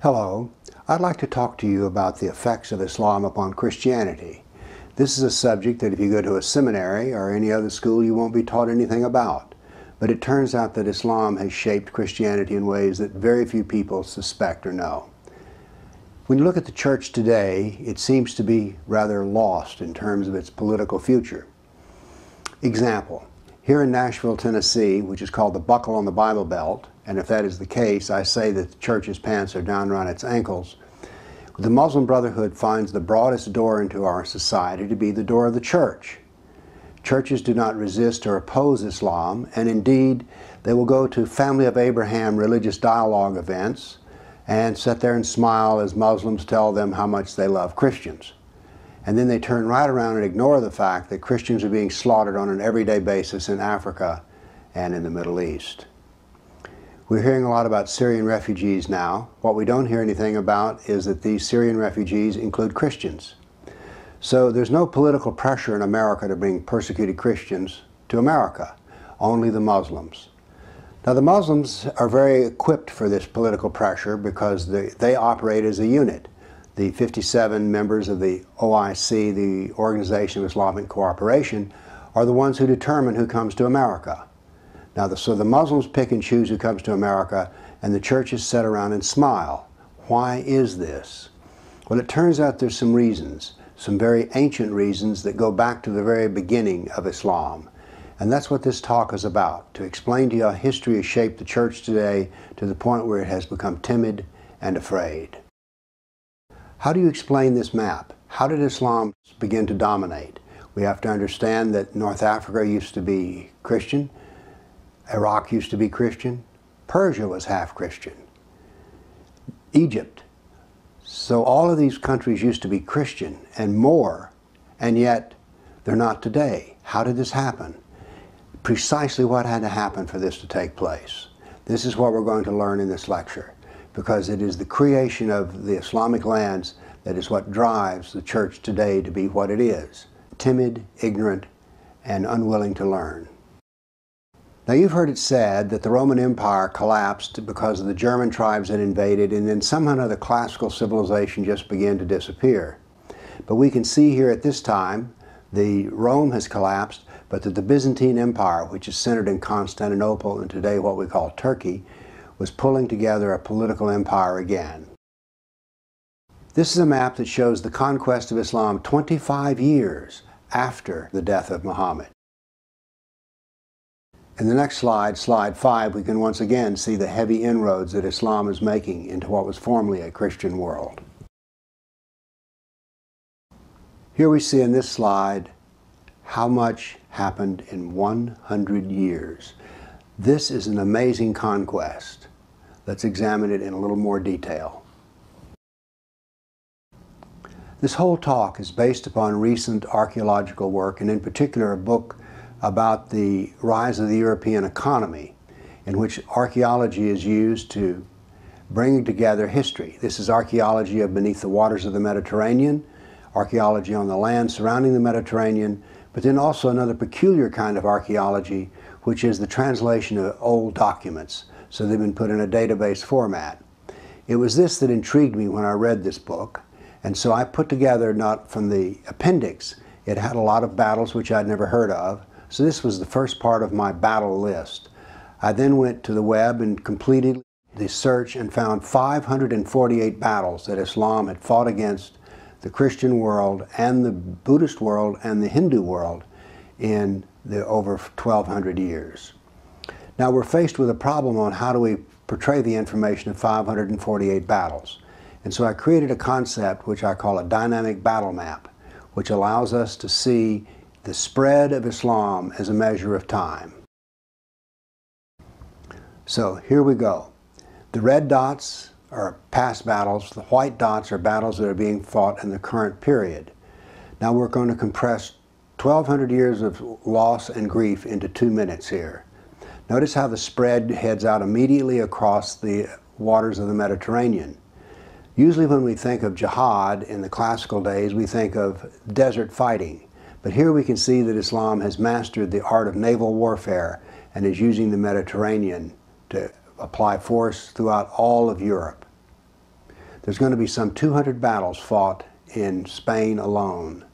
Hello, I'd like to talk to you about the effects of Islam upon Christianity. This is a subject that if you go to a seminary or any other school you won't be taught anything about. But it turns out that Islam has shaped Christianity in ways that very few people suspect or know. When you look at the church today, it seems to be rather lost in terms of its political future. Example, here in Nashville, Tennessee, which is called the Buckle on the Bible Belt, and if that is the case, I say that the church's pants are down around its ankles. The Muslim Brotherhood finds the broadest door into our society to be the door of the church. Churches do not resist or oppose Islam, and indeed, they will go to Family of Abraham religious dialogue events and sit there and smile as Muslims tell them how much they love Christians. And then they turn right around and ignore the fact that Christians are being slaughtered on an everyday basis in Africa and in the Middle East. We're hearing a lot about Syrian refugees now. What we don't hear anything about is that these Syrian refugees include Christians. So there's no political pressure in America to bring persecuted Christians to America, only the Muslims. Now the Muslims are very equipped for this political pressure because they operate as a unit. The 57 members of the OIC, the Organization of Islamic Cooperation, are the ones who determine who comes to America. Now, so the Muslims pick and choose who comes to America, and the churches sit around and smile. Why is this? Well, it turns out there's some reasons, some very ancient reasons that go back to the very beginning of Islam. And that's what this talk is about, to explain to you how history has shaped the church today to the point where it has become timid and afraid. How do you explain this map? How did Islam begin to dominate? We have to understand that North Africa used to be Christian, Iraq used to be Christian, Persia was half Christian, Egypt. So all of these countries used to be Christian and more, and yet they're not today. How did this happen? Precisely what had to happen for this to take place. This is what we're going to learn in this lecture, because it is the creation of the Islamic lands that is what drives the church today to be what it is, timid, ignorant, and unwilling to learn. Now you've heard it said that the Roman Empire collapsed because the German tribes had invaded, and then somehow the classical civilization just began to disappear. But we can see here at this time, the Rome has collapsed, but that the Byzantine Empire, which is centered in Constantinople and today what we call Turkey, was pulling together a political empire again. This is a map that shows the conquest of Islam 25 years after the death of Muhammad. In the next slide, slide 5, we can once again see the heavy inroads that Islam is making into what was formerly a Christian world. Here we see in this slide how much happened in 100 years. This is an amazing conquest. Let's examine it in a little more detail. This whole talk is based upon recent archaeological work, and in particular a book about the rise of the European economy, in which archaeology is used to bring together history. This is archaeology of beneath the waters of the Mediterranean, archaeology on the land surrounding the Mediterranean, but then also another peculiar kind of archaeology, which is the translation of old documents. So they've been put in a database format. It was this that intrigued me when I read this book, and so I put together, not from the appendix, it had a lot of battles which I'd never heard of, so this was the first part of my battle list. I then went to the web and completed the search and found 548 battles that Islam had fought against the Christian world and the Buddhist world and the Hindu world in the over 1,200 years. Now we're faced with a problem on how do we portray the information of 548 battles. And so I created a concept which I call a dynamic battle map, which allows us to see the spread of Islam as a measure of time. So here we go. The red dots are past battles. The white dots are battles that are being fought in the current period. Now we're going to compress 1,200 years of loss and grief into 2 minutes here. Notice how the spread heads out immediately across the waters of the Mediterranean. Usually when we think of jihad in the classical days, we think of desert fighting. But here we can see that Islam has mastered the art of naval warfare and is using the Mediterranean to apply force throughout all of Europe. there's going to be some 200 battles fought in Spain alone.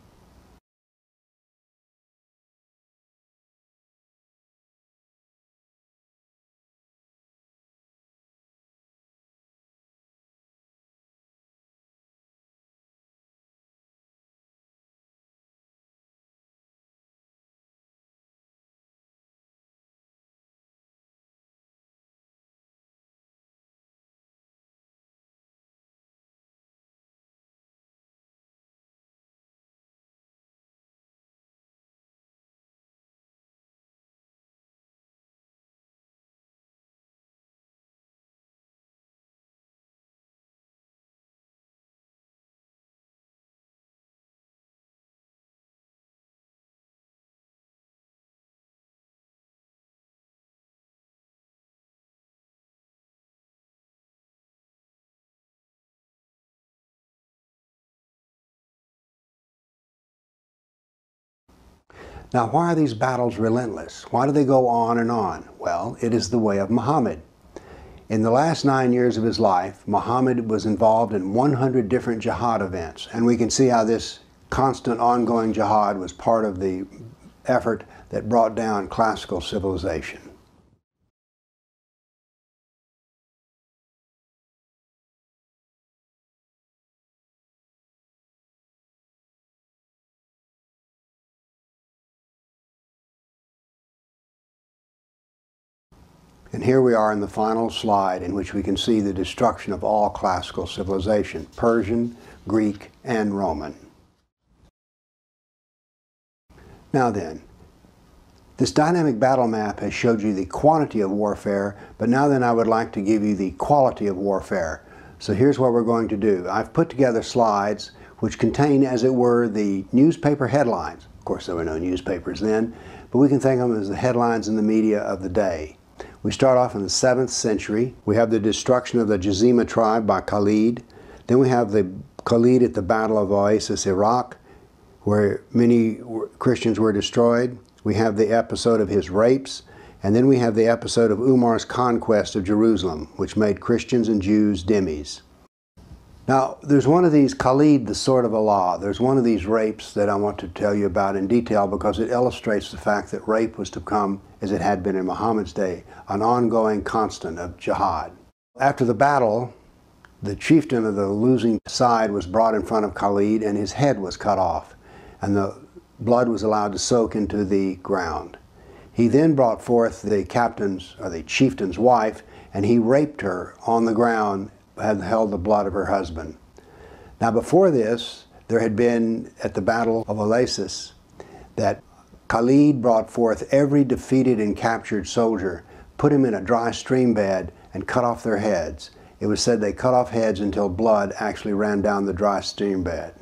Now, why are these battles relentless? Why do they go on and on? Well, it is the way of Muhammad. In the last 9 years of his life, Muhammad was involved in 100 different jihad events, and we can see how this constant ongoing jihad was part of the effort that brought down classical civilization. And here we are in the final slide in which we can see the destruction of all classical civilization, Persian, Greek, and Roman. Now then, this dynamic battle map has showed you the quantity of warfare, but now then I would like to give you the quality of warfare. So here's what we're going to do. I've put together slides which contain, as it were, the newspaper headlines. Of course, there were no newspapers then, but we can think of them as the headlines in the media of the day. We start off in the 7th century. We have the destruction of the Jazima tribe by Khalid. Then we have the Khalid at the Battle of Oasis, Iraq, where many Christians were destroyed. We have the episode of his rapes. And then we have the episode of Umar's conquest of Jerusalem, which made Christians and Jews dhimmis. Now, there's one of these, Khalid, the sword of Allah. There's one of these rapes that I want to tell you about in detail because it illustrates the fact that rape was to come, as it had been in Muhammad's day, an ongoing constant of jihad. After the battle, the chieftain of the losing side was brought in front of Khalid and his head was cut off, and the blood was allowed to soak into the ground. He then brought forth the captain's, or the chieftain's wife, and he raped her on the ground, had held the blood of her husband. Now before this, there had been at the Battle of Oasis that Khalid brought forth every defeated and captured soldier, put him in a dry stream bed, and cut off their heads. It was said they cut off heads until blood actually ran down the dry stream bed.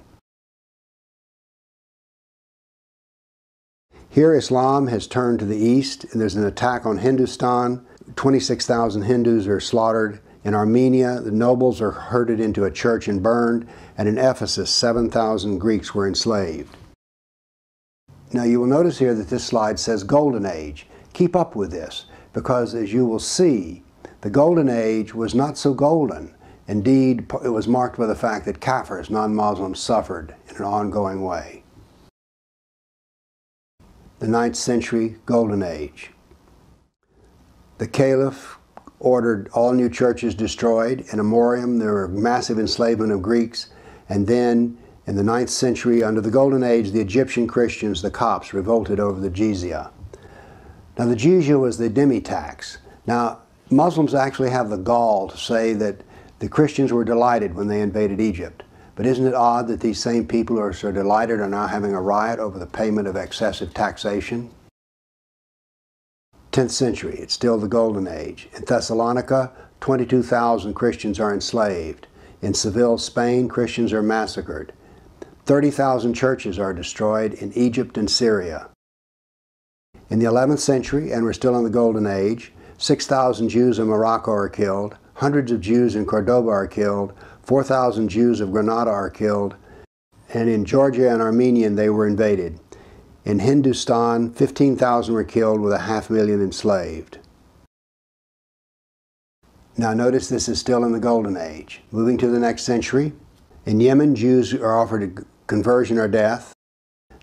Here Islam has turned to the east, and there's an attack on Hindustan. 26,000 Hindus are slaughtered. In Armenia, the nobles are herded into a church and burned, and in Ephesus, 7,000 Greeks were enslaved. Now you will notice here that this slide says Golden Age. Keep up with this, because as you will see, the Golden Age was not so golden. Indeed, it was marked by the fact that Kafirs, non-Muslims, suffered in an ongoing way. The 9th century Golden Age. The Caliph ordered all new churches destroyed. In Amorium, there were massive enslavement of Greeks. And then, in the 9th century, under the Golden Age, the Egyptian Christians, the Copts, revolted over the jizya. Now, the jizya was the dhimmi tax. Now, Muslims actually have the gall to say that the Christians were delighted when they invaded Egypt. But isn't it odd that these same people who are so delighted are now having a riot over the payment of excessive taxation? 10th century, it's still the Golden Age. In Thessalonica, 22,000 Christians are enslaved. In Seville, Spain, Christians are massacred. 30,000 churches are destroyed in Egypt and Syria. In the 11th century, and we're still in the Golden Age, 6,000 Jews in Morocco are killed, hundreds of Jews in Cordoba are killed, 4,000 Jews of Granada are killed, and in Georgia and Armenia they were invaded. In Hindustan, 15,000 were killed with 500,000 enslaved. Now notice this is still in the Golden Age. Moving to the next century, in Yemen, Jews are offered conversion or death.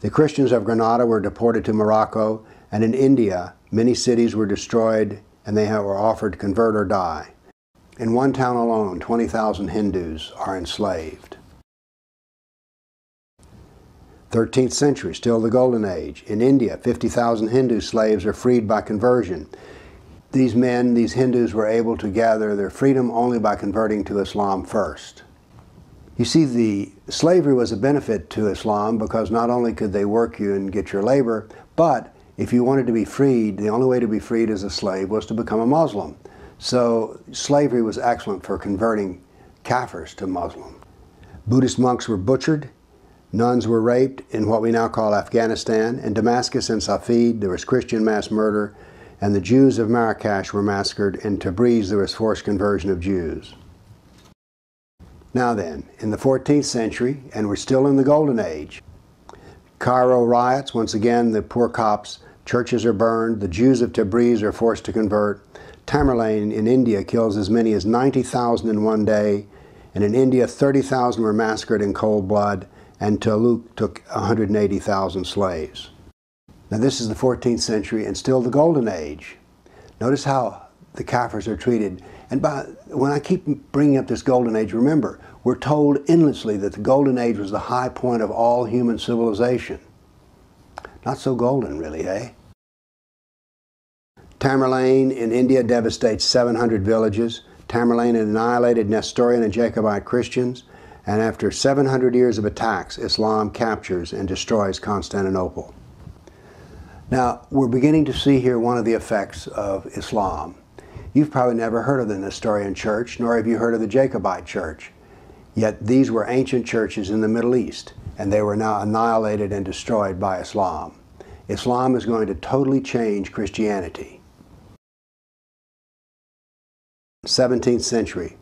The Christians of Granada were deported to Morocco, and in India, many cities were destroyed and they were offered convert or die. In one town alone, 20,000 Hindus are enslaved. 13th century, still the Golden Age. In India, 50,000 Hindu slaves are freed by conversion. These men, these Hindus, were able to gather their freedom only by converting to Islam first. You see, the slavery was a benefit to Islam because not only could they work you and get your labor, but if you wanted to be freed, the only way to be freed as a slave was to become a Muslim. So slavery was excellent for converting Kafirs to Muslim. Buddhist monks were butchered. Nuns were raped in what we now call Afghanistan. In Damascus and Safed, there was Christian mass murder, and the Jews of Marrakesh were massacred. In Tabriz, there was forced conversion of Jews. Now then, in the 14th century, and we're still in the Golden Age, Cairo riots, once again, the poor Copts, churches are burned, the Jews of Tabriz are forced to convert. Tamerlane in India kills as many as 90,000 in one day, and in India 30,000 were massacred in cold blood, and Tuluk took 180,000 slaves. Now this is the 14th century and still the Golden Age. Notice how the Kafirs are treated. And when I keep bringing up this Golden Age, remember, we're told endlessly that the Golden Age was the high point of all human civilization. Not so golden, really, eh? Tamerlane in India devastates 700 villages. Tamerlane annihilated Nestorian and Jacobite Christians, and after 700 years of attacks, Islam captures and destroys Constantinople. Now, we're beginning to see here one of the effects of Islam. You've probably never heard of the Nestorian Church, nor have you heard of the Jacobite Church. Yet these were ancient churches in the Middle East, and they were now annihilated and destroyed by Islam. Islam is going to totally change Christianity. 17th century.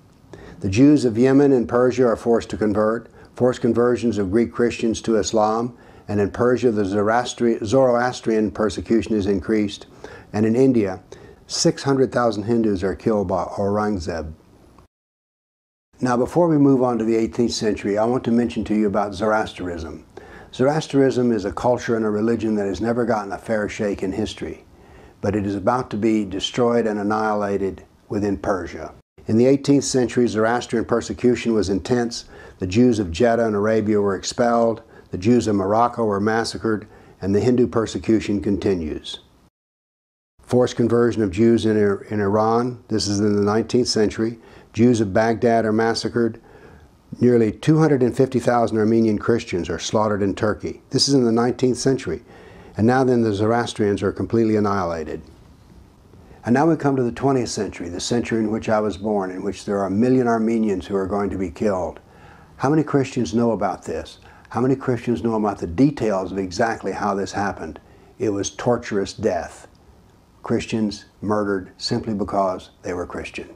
The Jews of Yemen and Persia are forced to convert. Forced conversions of Greek Christians to Islam, and in Persia the Zoroastrian persecution is increased, and in India 600,000 Hindus are killed by Aurangzeb. Now before we move on to the 18th century, I want to mention to you about Zoroastrianism. Zoroastrianism is a culture and a religion that has never gotten a fair shake in history, but it is about to be destroyed and annihilated within Persia. In the 18th century, Zoroastrian persecution was intense. The Jews of Jeddah and Arabia were expelled, the Jews of Morocco were massacred, and the Hindu persecution continues. Forced conversion of Jews in Iran, this is in the 19th century. Jews of Baghdad are massacred. Nearly 250,000 Armenian Christians are slaughtered in Turkey. This is in the 19th century. And now then the Zoroastrians are completely annihilated. And now we come to the 20th century, the century in which I was born, in which there are 1 million Armenians who are going to be killed. How many Christians know about this? How many Christians know about the details of exactly how this happened? It was torturous death. Christians murdered simply because they were Christian.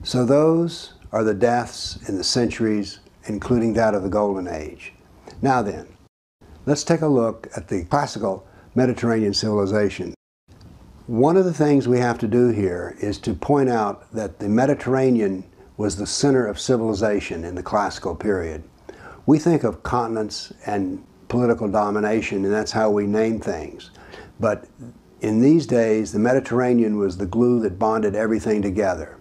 So those are the deaths in the centuries, including that of the Golden Age. Now then, let's take a look at the classical Mediterranean civilization. One of the things we have to do here is to point out that the Mediterranean was the center of civilization in the classical period. We think of continents and political domination, and that's how we name things. But in these days, the Mediterranean was the glue that bonded everything together.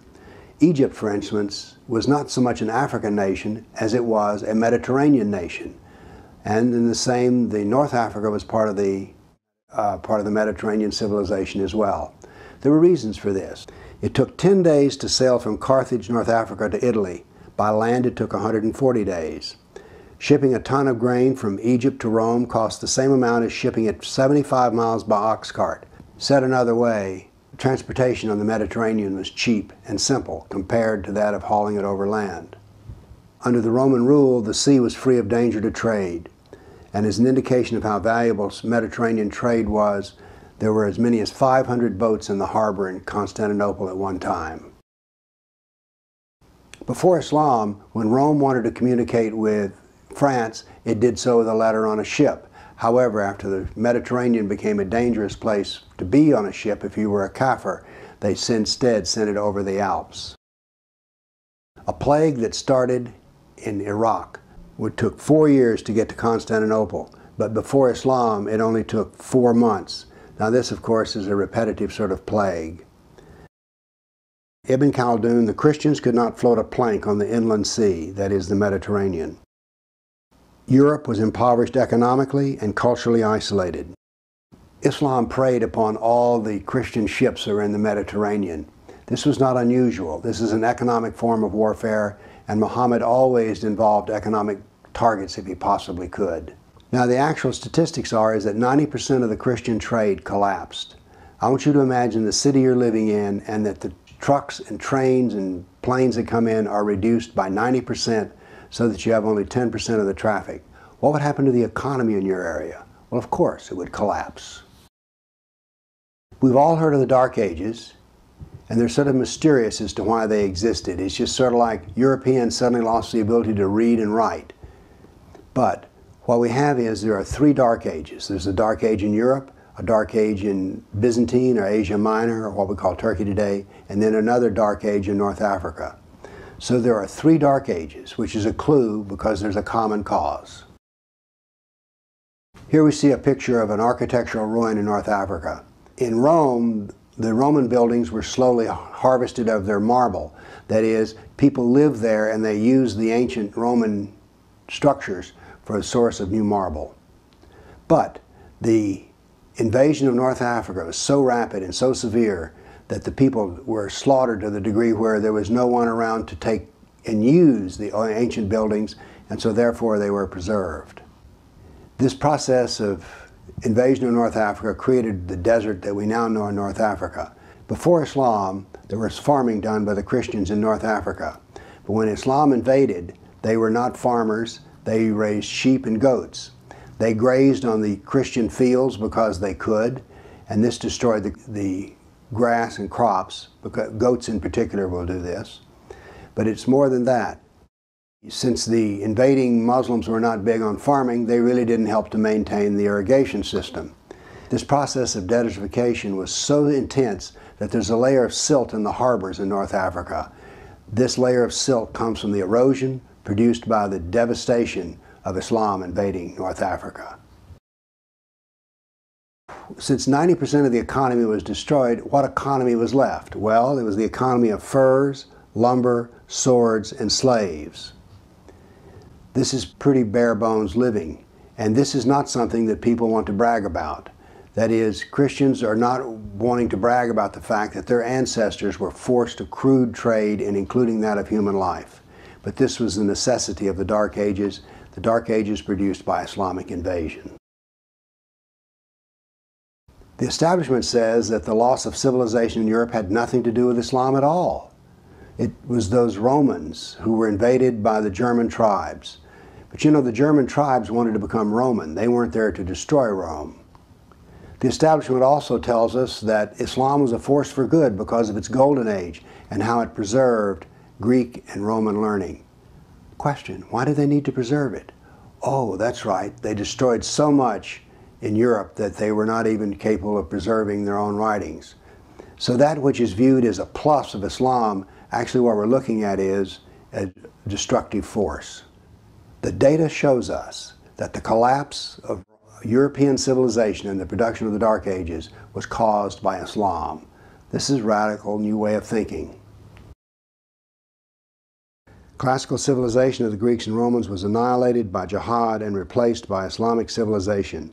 Egypt, for instance, was not so much an African nation as it was a Mediterranean nation. And in the same, the North Africa was part of the Mediterranean civilization as well. There were reasons for this. It took 10 days to sail from Carthage, North Africa to Italy. By land, it took 140 days. Shipping a ton of grain from Egypt to Rome cost the same amount as shipping it 75 miles by ox cart. Said another way, transportation on the Mediterranean was cheap and simple compared to that of hauling it over land. Under the Roman rule, the sea was free of danger to trade. And as an indication of how valuable Mediterranean trade was, there were as many as 500 boats in the harbor in Constantinople at one time. Before Islam, when Rome wanted to communicate with France, it did so with a letter on a ship. However, after the Mediterranean became a dangerous place to be on a ship if you were a Kafir, They instead sent it over the Alps. A plague that started in Iraq took 4 years to get to Constantinople, but before Islam it only took 4 months. Now this, of course, is a repetitive sort of plague. Ibn Khaldun, the Christians could not float a plank on the inland sea, that is the Mediterranean. Europe was impoverished economically and culturally isolated. Islam preyed upon all the Christian ships that were in the Mediterranean. This was not unusual. This is an economic form of warfare, and Muhammad always involved economic targets if he possibly could. Now the actual statistics is that 90% of the Christian trade collapsed. I want you to imagine the city you're living in and that the trucks and trains and planes that come in are reduced by 90% so that you have only 10% of the traffic. What would happen to the economy in your area? Well, of course, it would collapse. We've all heard of the Dark Ages, and they're sort of mysterious as to why they existed. It's just sort of like Europeans suddenly lost the ability to read and write. But what we have is there are 3 Dark Ages. There's a Dark Age in Europe, a Dark Age in Byzantine or Asia Minor, or what we call Turkey today, and then another Dark Age in North Africa. So there are 3 Dark Ages, which is a clue because there's a common cause. Here we see a picture of an architectural ruin in North Africa. In Rome, the Roman buildings were slowly harvested of their marble. That is, people lived there and they used the ancient Roman structures for a source of new marble. But the invasion of North Africa was so rapid and so severe that the people were slaughtered to the degree where there was no one around to take and use the ancient buildings, and so therefore they were preserved. This process of invasion of North Africa created the desert that we now know in North Africa. Before Islam, there was farming done by the Christians in North Africa. But when Islam invaded, they were not farmers, they raised sheep and goats. They grazed on the Christian fields because they could, and this destroyed the grass and crops, because goats in particular will do this. But it's more than that. Since the invading Muslims were not big on farming, they really didn't help to maintain the irrigation system. This process of desertification was so intense that there's a layer of silt in the harbors in North Africa. This layer of silt comes from the erosion produced by the devastation of Islam invading North Africa. Since 90% of the economy was destroyed, what economy was left? Well, it was the economy of furs, lumber, swords, and slaves. This is pretty bare bones living, and this is not something that people want to brag about. That is, Christians are not wanting to brag about the fact that their ancestors were forced to crude trade, and including that of human life. But this was the necessity of the Dark Ages produced by Islamic invasion. The establishment says that the loss of civilization in Europe had nothing to do with Islam at all. It was those Romans who were invaded by the German tribes. But you know, the German tribes wanted to become Roman. They weren't there to destroy Rome. The establishment also tells us that Islam was a force for good because of its golden age and how it preserved Greek and Roman learning. Question, why do they need to preserve it? Oh, that's right, they destroyed so much in Europe that they were not even capable of preserving their own writings. So that which is viewed as a plus of Islam, actually what we're looking at is a destructive force. The data shows us that the collapse of European civilization and the production of the Dark Ages was caused by Islam. This is a radical new way of thinking. Classical civilization of the Greeks and Romans was annihilated by jihad and replaced by Islamic civilization.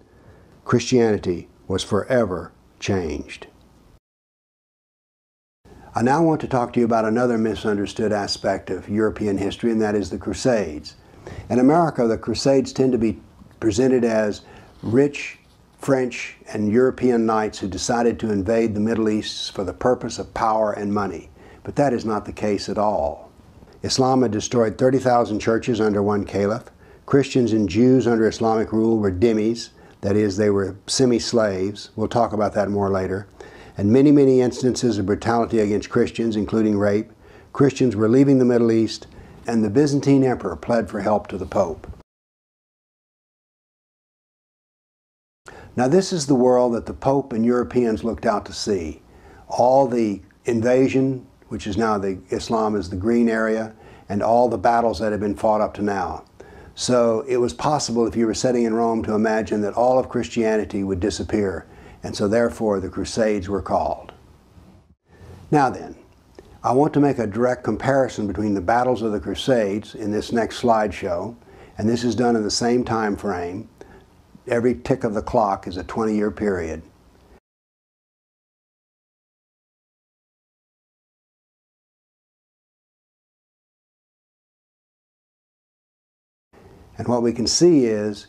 Christianity was forever changed. I now want to talk to you about another misunderstood aspect of European history, and that is the Crusades. In America, the Crusades tend to be presented as rich French and European knights who decided to invade the Middle East for the purpose of power and money. But that is not the case at all. Islam had destroyed 30,000 churches under one caliph. Christians and Jews under Islamic rule were dhimmis, that is, they were semi-slaves. We'll talk about that more later. And many, many instances of brutality against Christians, including rape. Christians were leaving the Middle East, and the Byzantine emperor pled for help to the Pope. Now this is the world that the Pope and Europeans looked out to see. All the invasion, which is now Islam is the green area, and all the battles that have been fought up to now. So it was possible, if you were sitting in Rome, to imagine that all of Christianity would disappear, and so therefore the Crusades were called. Now then, I want to make a direct comparison between the battles of the Crusades in this next slideshow, and this is done in the same time frame. Every tick of the clock is a 20-year period. And what we can see is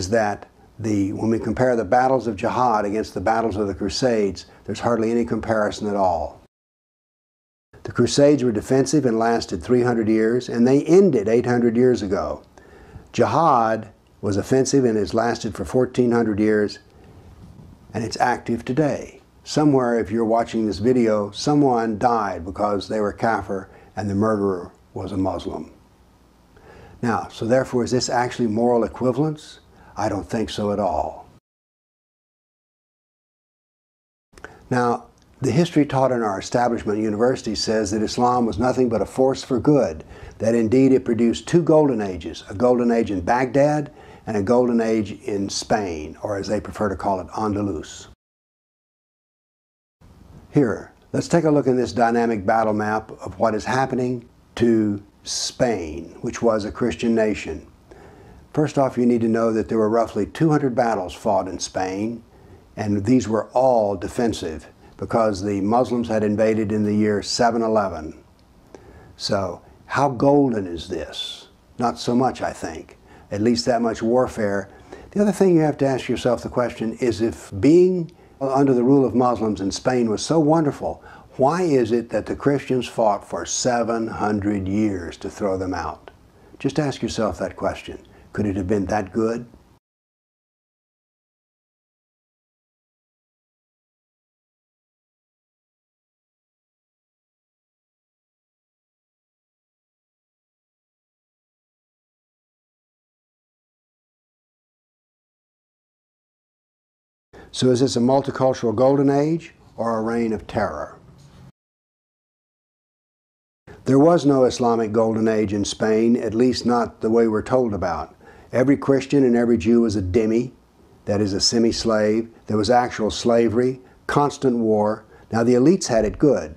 that when we compare the battles of jihad against the battles of the Crusades, there's hardly any comparison at all. The Crusades were defensive and lasted 300 years, and they ended 800 years ago. Jihad was offensive and has lasted for 1400 years, and it's active today. Somewhere, if you're watching this video, someone died because they were kafir and the murderer was a Muslim. Now, so therefore, is this actually moral equivalence? I don't think so at all. Now, the history taught in our establishment university says that Islam was nothing but a force for good, that indeed it produced two golden ages, a golden age in Baghdad and a golden age in Spain, or as they prefer to call it, Andalus. Here, let's take a look at this dynamic battle map of what is happening to Spain, which was a Christian nation. First off, you need to know that there were roughly 200 battles fought in Spain, and these were all defensive because the Muslims had invaded in the year 711. So, how golden is this? Not so much, I think. At least that much warfare. The other thing you have to ask yourself the question is, if being under the rule of Muslims in Spain was so wonderful, why is it that the Christians fought for 700 years to throw them out? Just ask yourself that question. Could it have been that good? So is this a multicultural golden age or a reign of terror? There was no Islamic golden age in Spain, at least not the way we're told about. Every Christian and every Jew was a dhimmi, that is a semi-slave. There was actual slavery, constant war. Now the elites had it good.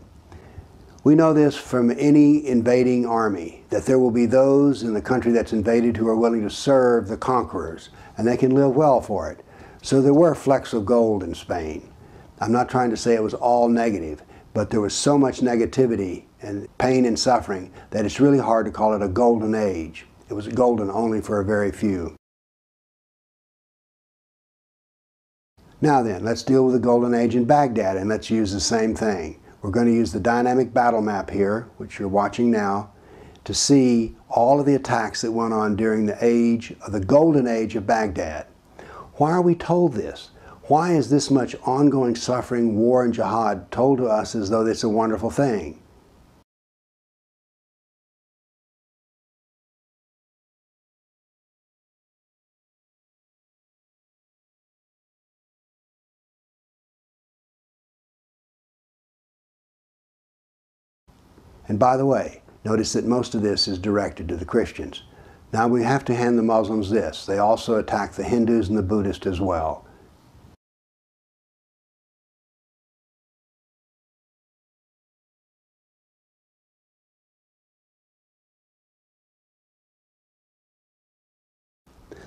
We know this from any invading army, that there will be those in the country that's invaded who are willing to serve the conquerors, and they can live well for it. So there were flecks of gold in Spain. I'm not trying to say it was all negative, but there was so much negativity and pain and suffering that it's really hard to call it a golden age. It was golden only for a very few. Now then, let's deal with the golden age in Baghdad, and let's use the same thing. We're going to use the dynamic battle map here, which you're watching now, to see all of the attacks that went on during the golden age of Baghdad. Why are we told this? Why is this much ongoing suffering, war, and jihad told to us as though it's a wonderful thing? And by the way, notice that most of this is directed to the Christians. Now we have to hand the Muslims this. They also attack the Hindus and the Buddhists as well.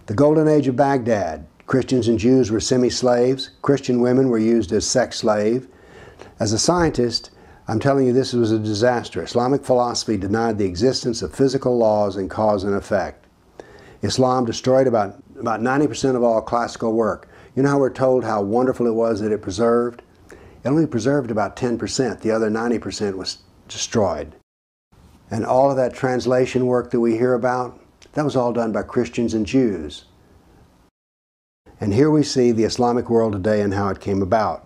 The Golden Age of Baghdad. Christians and Jews were semi-slaves. Christian women were used as sex slaves. As a scientist, I'm telling you this was a disaster. Islamic philosophy denied the existence of physical laws and cause and effect. Islam destroyed about 90% of all classical work. You know how we're told how wonderful it was that it preserved? It only preserved about 10%. The other 90% was destroyed. And all of that translation work that we hear about, that was all done by Christians and Jews. And here we see the Islamic world today and how it came about.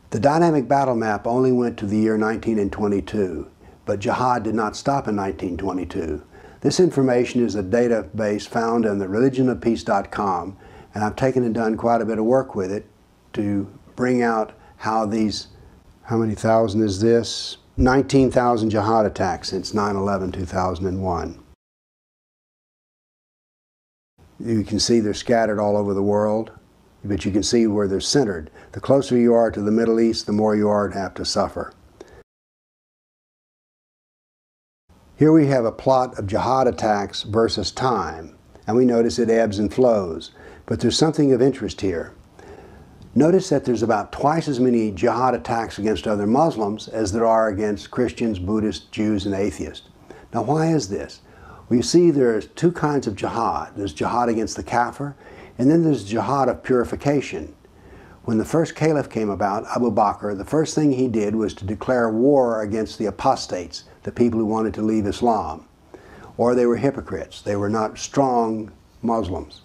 The dynamic battle map only went to the year 1922, but jihad did not stop in 1922. This information is a database found on the religionofpeace.com, and I've taken and done quite a bit of work with it to bring out how these How many thousand is this? 19,000 jihad attacks since 9/11/2001. You can see they're scattered all over the world, but you can see where they're centered. The closer you are to the Middle East, the more you are to have to suffer. Here we have a plot of jihad attacks versus time, and we notice it ebbs and flows. But there's something of interest here. Notice that there's about twice as many jihad attacks against other Muslims as there are against Christians, Buddhists, Jews, and atheists. Now, why is this? Well, you see there's two kinds of jihad. There's jihad against the kafir, and then there's jihad of purification. When the first caliph came about, Abu Bakr, the first thing he did was to declare war against the apostates, the people who wanted to leave Islam. Or they were hypocrites. They were not strong Muslims.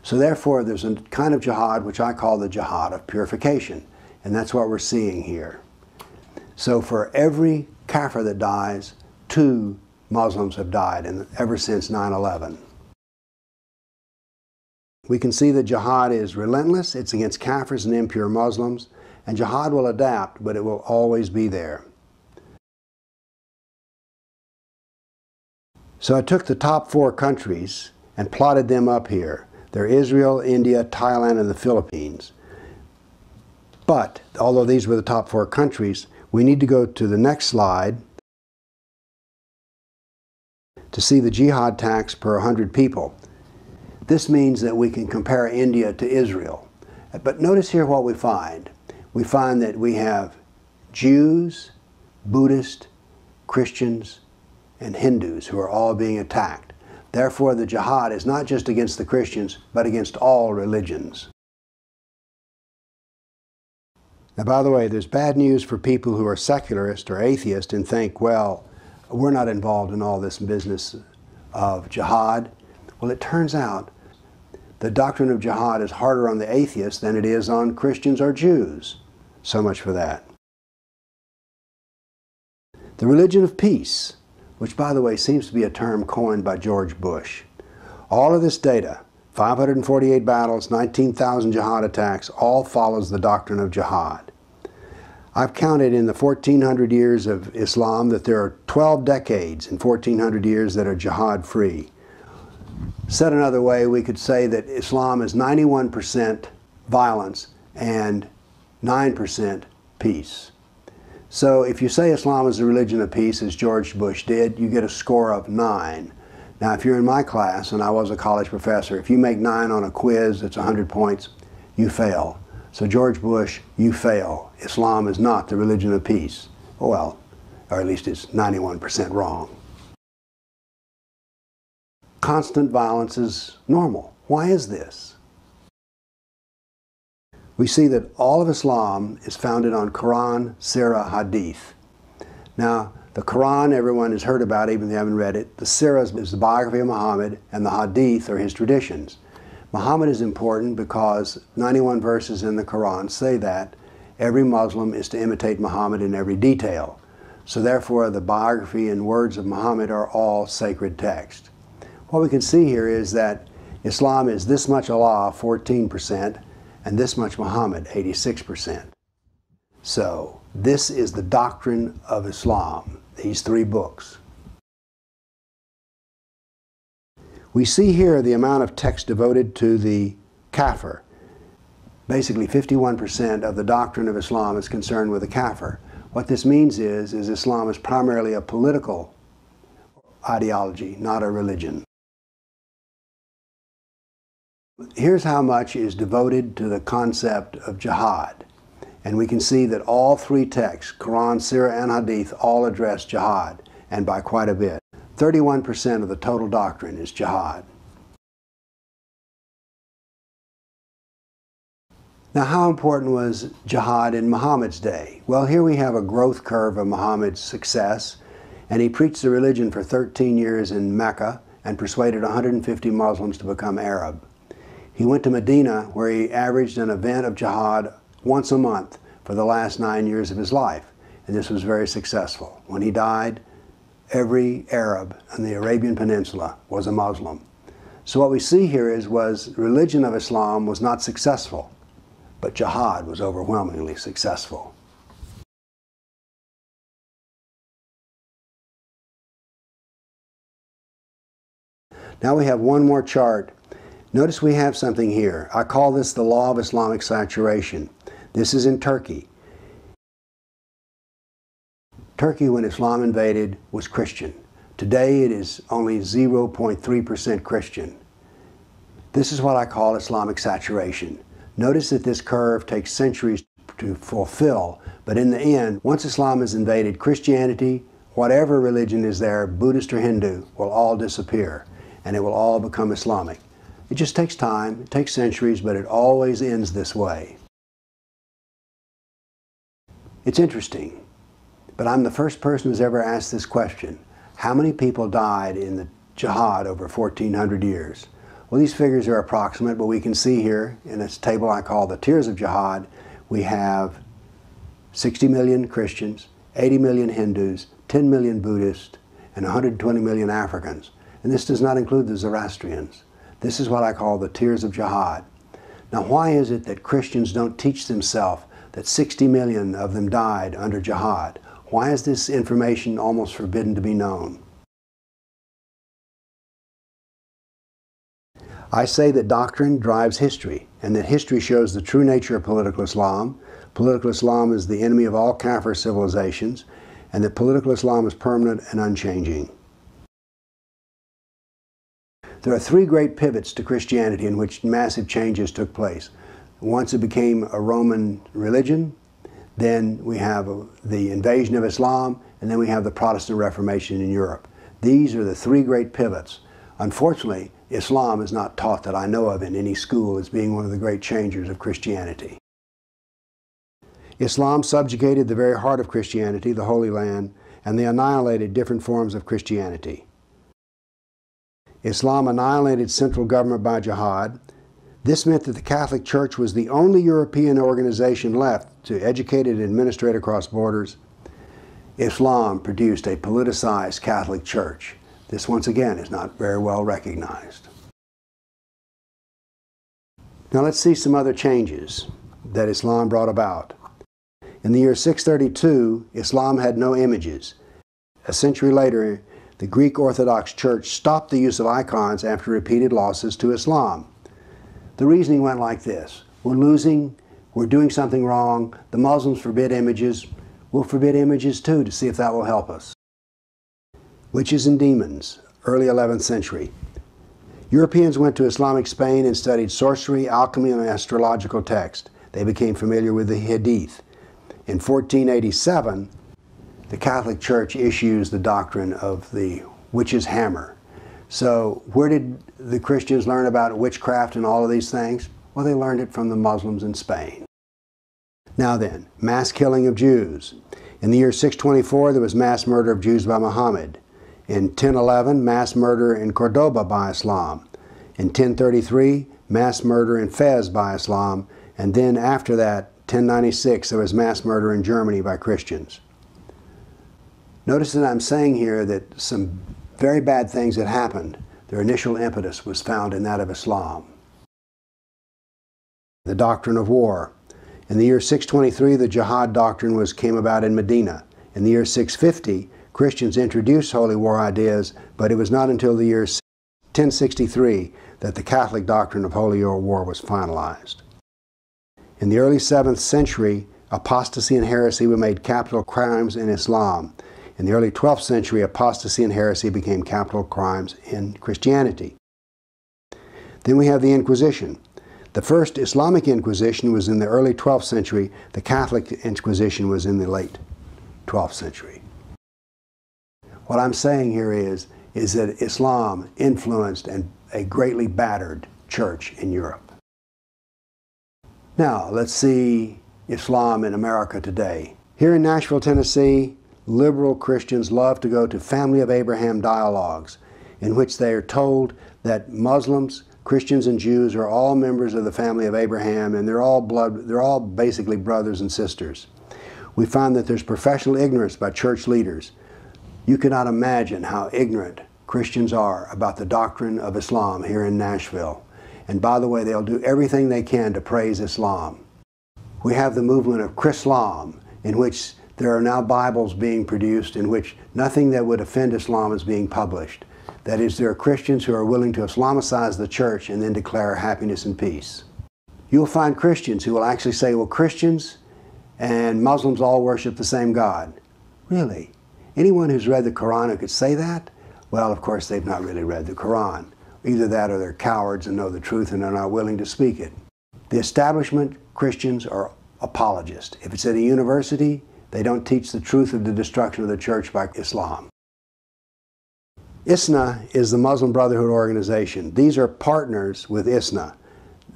So therefore, there's a kind of jihad which I call the jihad of purification. And that's what we're seeing here. So for every kafir that dies, 2 Muslims have died ever since 9/11. We can see that jihad is relentless. It's against kafirs and impure Muslims. And jihad will adapt, but it will always be there. So I took the top 4 countries and plotted them up here. They're Israel, India, Thailand, and the Philippines. But, although these were the top 4 countries, we need to go to the next slide to see the jihad attacks per 100 people. This means that we can compare India to Israel. But notice here what we find. We find that we have Jews, Buddhists, Christians, and Hindus who are all being attacked. Therefore, the jihad is not just against the Christians, but against all religions. Now, by the way, there's bad news for people who are secularist or atheist and think, well, we're not involved in all this business of jihad. Well, it turns out the doctrine of jihad is harder on the atheists than it is on Christians or Jews. So much for that. The religion of peace, which, by the way, seems to be a term coined by George Bush. All of this data, 548 battles, 19,000 jihad attacks, all follows the doctrine of jihad. I've counted in the 1400 years of Islam that there are 12 decades in 1400 years that are jihad-free. Said another way, we could say that Islam is 91% violence and 9% peace. So if you say Islam is a religion of peace, as George Bush did, you get a score of 9. Now, if you're in my class, and I was a college professor, if you make 9 on a quiz that's 100 points, you fail. So George Bush, you fail. Islam is not the religion of peace. Well, or at least it's 91% wrong. Constant violence is normal. Why is this? We see that all of Islam is founded on Quran, Sirah, Hadith. Now, the Quran everyone has heard about, even if they haven't read it. The Sirah is the biography of Muhammad, and the Hadith are his traditions. Muhammad is important because 91 verses in the Quran say that every Muslim is to imitate Muhammad in every detail. So therefore, the biography and words of Muhammad are all sacred text. What we can see here is that Islam is this much Allah, 14%, and this much Muhammad, 86%. So this is the doctrine of Islam, these 3 books. We see here the amount of text devoted to the kafir. Basically 51% of the doctrine of Islam is concerned with the kafir. What this means is Islam is primarily a political ideology, not a religion. Here's how much is devoted to the concept of jihad. And we can see that all 3 texts, Quran, Sirah, and Hadith, all address jihad, and by quite a bit. 31% of the total doctrine is jihad. Now, how important was jihad in Muhammad's day? Well, here we have a growth curve of Muhammad's success, and he preached the religion for 13 years in Mecca and persuaded 150 Muslims to become Arab. He went to Medina, where he averaged an event of jihad once a month for the last 9 years of his life, and this was very successful. When he died, every Arab on the Arabian Peninsula was a Muslim. So what we see here was the religion of Islam was not successful, but jihad was overwhelmingly successful. Now we have one more chart. Notice we have something here. I call this the law of Islamic saturation. This is in Turkey. Turkey, when Islam invaded, was Christian. Today it is only 0.3% Christian. This is what I call Islamic saturation. Notice that this curve takes centuries to fulfill, but in the end, once Islam has invaded Christianity, whatever religion is there, Buddhist or Hindu, will all disappear, and it will all become Islamic. It just takes time, it takes centuries, but it always ends this way. It's interesting, but I'm the first person who's ever asked this question. How many people died in the jihad over 1,400 years? Well, these figures are approximate, but we can see here in this table I call the tiers of jihad, we have 60 million Christians, 80 million Hindus, 10 million Buddhists, and 120 million Africans. And this does not include the Zoroastrians. This is what I call the tiers of jihad. Now, why is it that Christians don't teach themselves that 60 million of them died under jihad? Why is this information almost forbidden to be known? I say that doctrine drives history, and that history shows the true nature of political Islam. Political Islam is the enemy of all Kafir civilizations, and that political Islam is permanent and unchanging. There are three great pivots to Christianity in which massive changes took place. Once it became a Roman religion, then we have the invasion of Islam, and then we have the Protestant Reformation in Europe. These are the three great pivots. Unfortunately, Islam is not taught that I know of in any school as being one of the great changers of Christianity. Islam subjugated the very heart of Christianity, the Holy Land, and they annihilated different forms of Christianity. Islam annihilated central government by jihad. This meant that the Catholic Church was the only European organization left to educate and administrate across borders. Islam produced a politicized Catholic Church. This, once again, is not very well recognized. Now let's see some other changes that Islam brought about. In the year 632, Islam had no images. A century later, the Greek Orthodox Church stopped the use of icons after repeated losses to Islam. The reasoning went like this: we're losing, we're doing something wrong, the Muslims forbid images, we'll forbid images too to see if that will help us. Witches and demons, early 11th century. Europeans went to Islamic Spain and studied sorcery, alchemy, and astrological texts. They became familiar with the Hadith. In 1487, the Catholic Church issues the doctrine of the witch's hammer. So where did the Christians learn about witchcraft and all of these things? Well, they learned it from the Muslims in Spain. Now then, mass killing of Jews. In the year 624, there was mass murder of Jews by Muhammad. In 1011, mass murder in Cordoba by Islam. In 1033, mass murder in Fez by Islam. And then after that, 1096, there was mass murder in Germany by Christians. Notice that I'm saying here that some very bad things that happened, their initial impetus was found in that of Islam. The doctrine of war. In the year 623, the jihad doctrine came about in Medina. In the year 650, Christians introduced holy war ideas, but it was not until the year 1063 that the Catholic doctrine of holy war was finalized. In the early 7th century, apostasy and heresy were made capital crimes in Islam. In the early 12th century, apostasy and heresy became capital crimes in Christianity. Then we have the Inquisition. The first Islamic Inquisition was in the early 12th century. The Catholic Inquisition was in the late 12th century. What I'm saying here is that Islam influenced a greatly battered church in Europe. Now, let's see Islam in America today. Here in Nashville, Tennessee, liberal Christians love to go to Family of Abraham dialogues, in which they are told that Muslims, Christians, and Jews are all members of the family of Abraham, and they're all basically brothers and sisters. We find that there's professional ignorance by church leaders. You cannot imagine how ignorant Christians are about the doctrine of Islam here in Nashville. And by the way, they'll do everything they can to praise Islam. We have the movement of Chrislam, in which There are now Bibles being produced in which nothing that would offend Islam is being published. That is, there are Christians who are willing to Islamicize the church and then declare happiness and peace. You'll find Christians who will actually say, well, Christians and Muslims all worship the same God. Really? Anyone who's read the Quran who could say that? Well, of course, they've not really read the Quran. Either that or they're cowards and know the truth and are not willing to speak it. The establishment Christians are apologists. If it's at a university, they don't teach the truth of the destruction of the church by Islam. ISNA is the Muslim Brotherhood organization. These are partners with ISNA.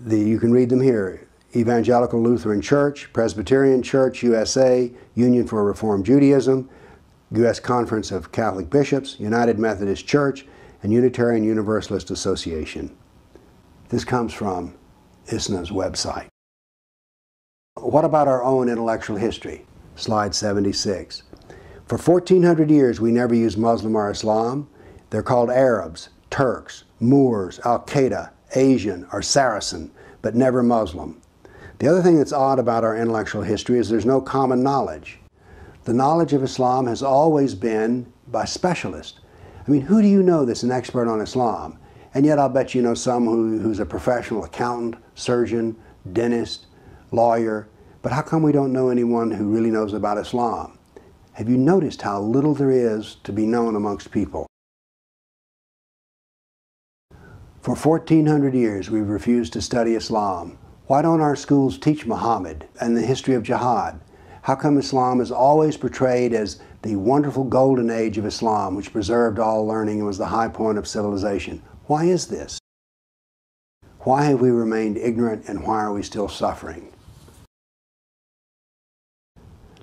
You can read them here: Evangelical Lutheran Church, Presbyterian Church USA, Union for Reform Judaism, U.S. Conference of Catholic Bishops, United Methodist Church, and Unitarian Universalist Association. This comes from ISNA's website. What about our own intellectual history? Slide 76. For 1400 years we never used Muslim or Islam. They're called Arabs, Turks, Moors, Al-Qaeda, Asian, or Saracen, but never Muslim. The other thing that's odd about our intellectual history is there's no common knowledge. The knowledge of Islam has always been by specialists. I mean, who do you know that's an expert on Islam? And yet I'll bet you know some who's a professional accountant, surgeon, dentist, lawyer. But how come we don't know anyone who really knows about Islam? Have you noticed how little there is to be known amongst people? For 1400 years we've refused to study Islam. Why don't our schools teach Muhammad and the history of jihad? How come Islam is always portrayed as the wonderful golden age of Islam, which preserved all learning and was the high point of civilization? Why is this? Why have we remained ignorant, and why are we still suffering?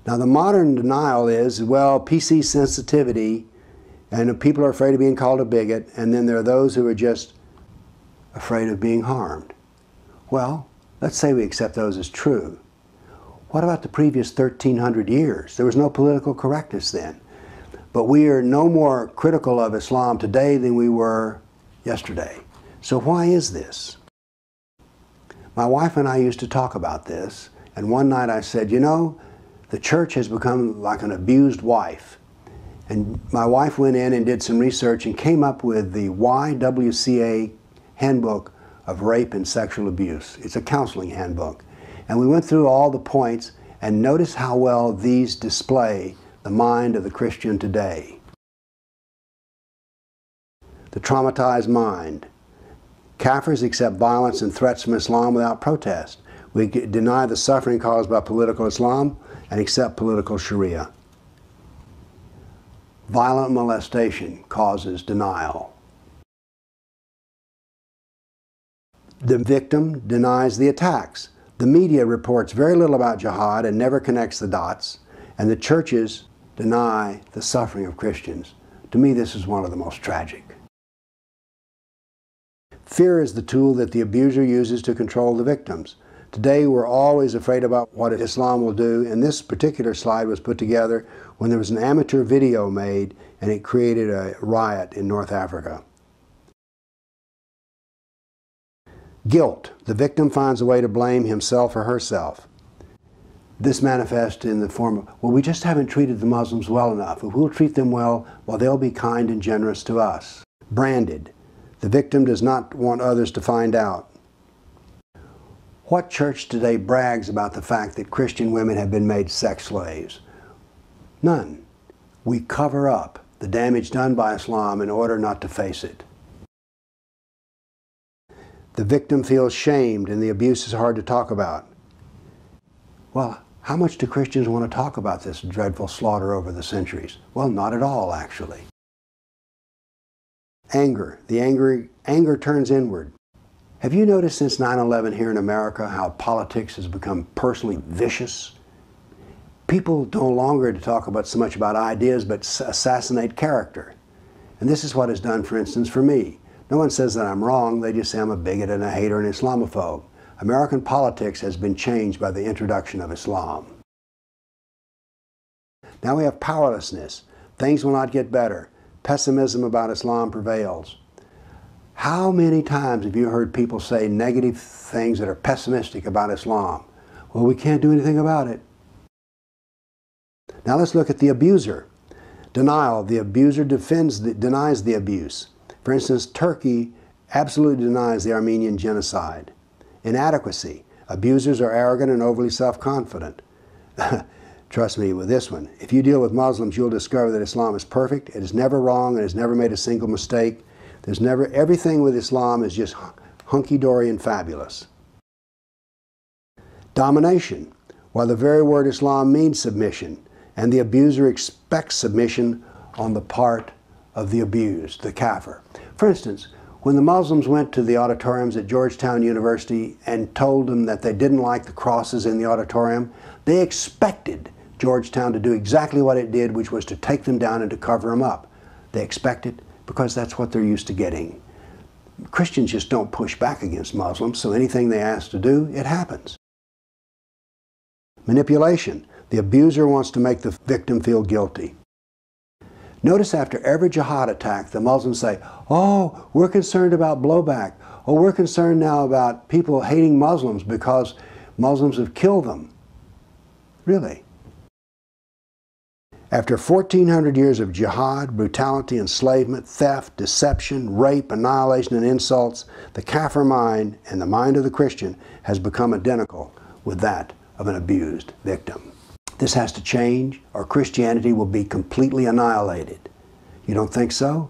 Now the modern denial is, well, PC sensitivity, and people are afraid of being called a bigot, and then there are those who are just afraid of being harmed. Well, let's say we accept those as true. What about the previous 1300 years? There was no political correctness then. But we are no more critical of Islam today than we were yesterday. So why is this? My wife and I used to talk about this, and one night I said, you know, the church has become like an abused wife. And my wife went in and did some research and came up with the YWCA Handbook of Rape and Sexual Abuse. It's a counseling handbook. And we went through all the points, and notice how well these display the mind of the Christian today. The traumatized mind. Kafirs accept violence and threats from Islam without protest. We deny the suffering caused by political Islam and accept political Sharia. Violent molestation causes denial. The victim denies the attacks. The media reports very little about jihad and never connects the dots, and the churches deny the suffering of Christians. To me, this is one of the most tragic. Fear is the tool that the abuser uses to control the victims. Today, we're always afraid about what Islam will do, and this particular slide was put together when there was an amateur video made, and it created a riot in North Africa. Guilt. The victim finds a way to blame himself or herself. This manifests in the form of, well, we just haven't treated the Muslims well enough. If we'll treat them well, they'll be kind and generous to us. Branded. The victim does not want others to find out. What church today brags about the fact that Christian women have been made sex slaves? None. We cover up the damage done by Islam in order not to face it. The victim feels shamed and the abuse is hard to talk about. Well, how much do Christians want to talk about this dreadful slaughter over the centuries? Well, not at all, actually. Anger. The anger turns inward. Have you noticed since 9/11 here in America how politics has become personally vicious? People no longer talk about so much about ideas, but assassinate character. And this is what is done, for instance, for me. No one says that I'm wrong, they just say I'm a bigot and a hater and Islamophobe. American politics has been changed by the introduction of Islam. Now we have powerlessness. Things will not get better. Pessimism about Islam prevails. How many times have you heard people say negative things that are pessimistic about Islam? Well, we can't do anything about it. Now let's look at the abuser. Denial. The abuser denies the abuse. For instance, Turkey absolutely denies the Armenian genocide. Inadequacy. Abusers are arrogant and overly self-confident. Trust me with this one. If you deal with Muslims, you'll discover that Islam is perfect. It is never wrong. It has never made a single mistake. Everything with Islam is just hunky-dory and fabulous. Domination. While the very word Islam means submission, and the abuser expects submission on the part of the abused, the kafir. For instance, when the Muslims went to the auditoriums at Georgetown University and told them that they didn't like the crosses in the auditorium, they expected Georgetown to do exactly what it did, which was to take them down and to cover them up. They expect it because that's what they're used to getting. Christians just don't push back against Muslims, so anything they ask to do, it happens. Manipulation. The abuser wants to make the victim feel guilty. Notice after every jihad attack, the Muslims say, oh, we're concerned about blowback. Oh, we're concerned now about people hating Muslims because Muslims have killed them. Really? After 1,400 years of jihad, brutality, enslavement, theft, deception, rape, annihilation, and insults, the kafir mind and the mind of the Christian has become identical with that of an abused victim. This has to change, or Christianity will be completely annihilated. You don't think so?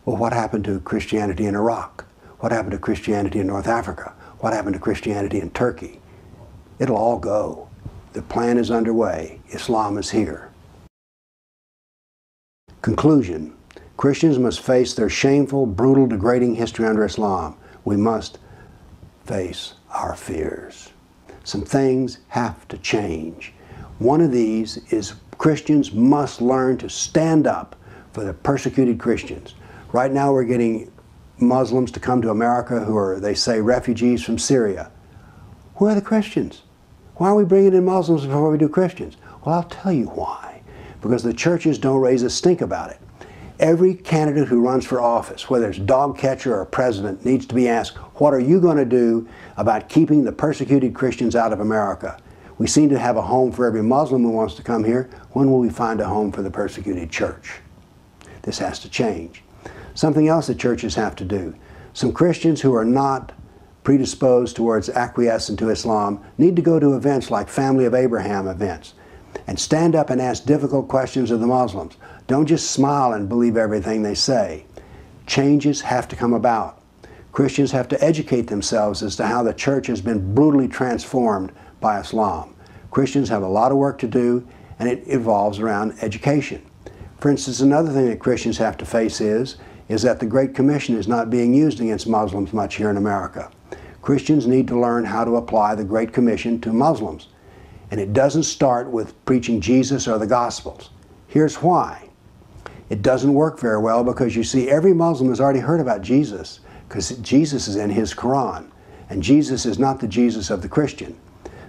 Well, what happened to Christianity in Iraq? What happened to Christianity in North Africa? What happened to Christianity in Turkey? It'll all go. The plan is underway. Islam is here. Conclusion. Christians must face their shameful, brutal, degrading history under Islam. We must face our fears. Some things have to change. One of these is Christians must learn to stand up for the persecuted Christians. Right now we're getting Muslims to come to America who are, they say, refugees from Syria. Where are the Christians? Why are we bringing in Muslims before we do Christians? Well, I'll tell you why. Because the churches don't raise a stink about it. Every candidate who runs for office, whether it's dog catcher or president, needs to be asked, what are you going to do about keeping the persecuted Christians out of America? We seem to have a home for every Muslim who wants to come here. When will we find a home for the persecuted church? This has to change. Something else that churches have to do. Some Christians who are not predisposed towards acquiescing to Islam need to go to events like Family of Abraham events and stand up and ask difficult questions of the Muslims. Don't just smile and believe everything they say. Changes have to come about. Christians have to educate themselves as to how the church has been brutally transformed by Islam. Christians have a lot of work to do, and it evolves around education. For instance, another thing that Christians have to face is that the Great Commission is not being used against Muslims much here in America. Christians need to learn how to apply the Great Commission to Muslims. And it doesn't start with preaching Jesus or the Gospels. Here's why. It doesn't work very well because you see, every Muslim has already heard about Jesus because Jesus is in his Quran. And Jesus is not the Jesus of the Christian.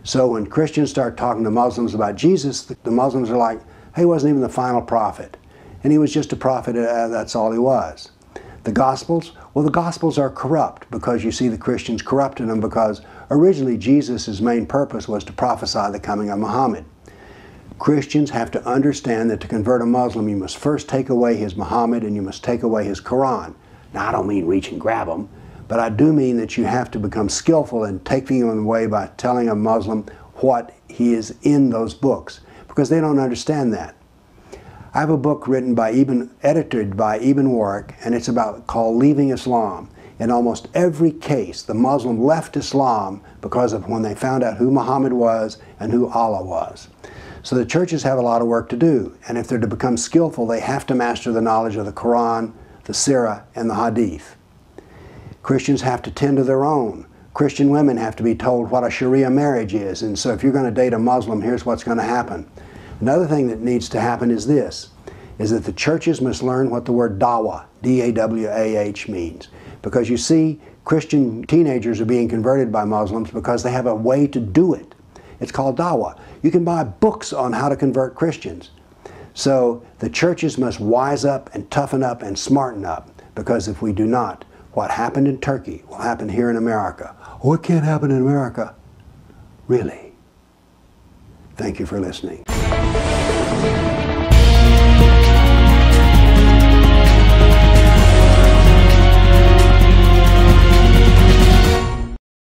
So when Christians start talking to Muslims about Jesus, the Muslims are like, hey, he wasn't even the final prophet. And he was just a prophet, that's all he was. The Gospels? Well, the Gospels are corrupt because you see the Christians corrupted them because originally Jesus' main purpose was to prophesy the coming of Muhammad. Christians have to understand that to convert a Muslim, you must first take away his Muhammad and you must take away his Quran. Now, I don't mean reach and grab them, but I do mean that you have to become skillful in taking them away by telling a Muslim what he is in those books, because they don't understand that. I have a book written by edited by Ibn Warwick, and it's called Leaving Islam. In almost every case, the Muslim left Islam because of when they found out who Muhammad was and who Allah was. So the churches have a lot of work to do, and if they're to become skillful, they have to master the knowledge of the Quran, the Sirah, and the Hadith. Christians have to tend to their own. Christian women have to be told what a Sharia marriage is, and so if you're going to date a Muslim, here's what's going to happen. Another thing that needs to happen is this, is that the churches must learn what the word dawah, D-A-W-A-H, means. Because you see, Christian teenagers are being converted by Muslims because they have a way to do it. It's called dawah. You can buy books on how to convert Christians. So the churches must wise up and toughen up and smarten up, because if we do not, what happened in Turkey will happen here in America. Oh, it can't happen in America. Really? Thank you for listening. Thank you.